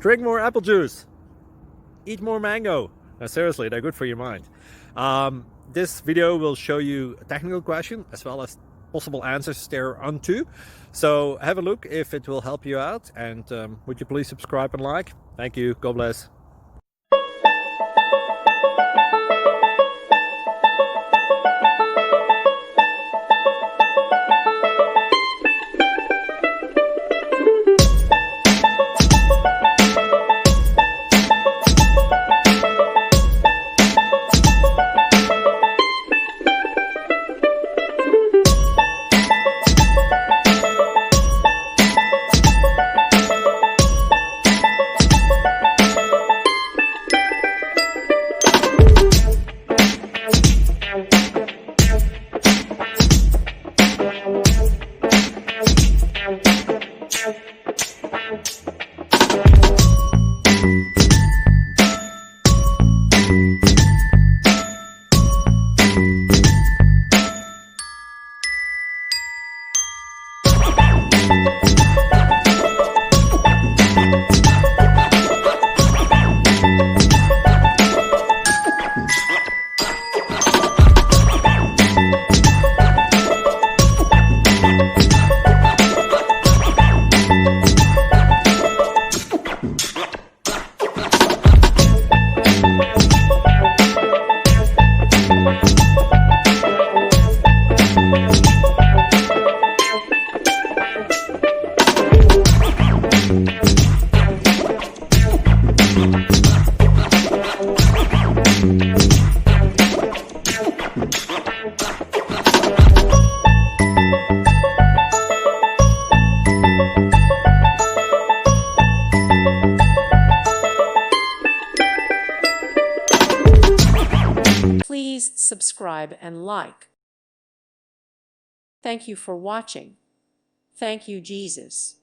Drink more apple juice. Eat more mango. No, seriously, they're good for your mind. This video will show you a technical question as well as possible answers thereunto. So have a look if it will help you out, and would you please subscribe and like? Thank you. God bless. Please subscribe and like. Thank you for watching. Thank you, Jesus.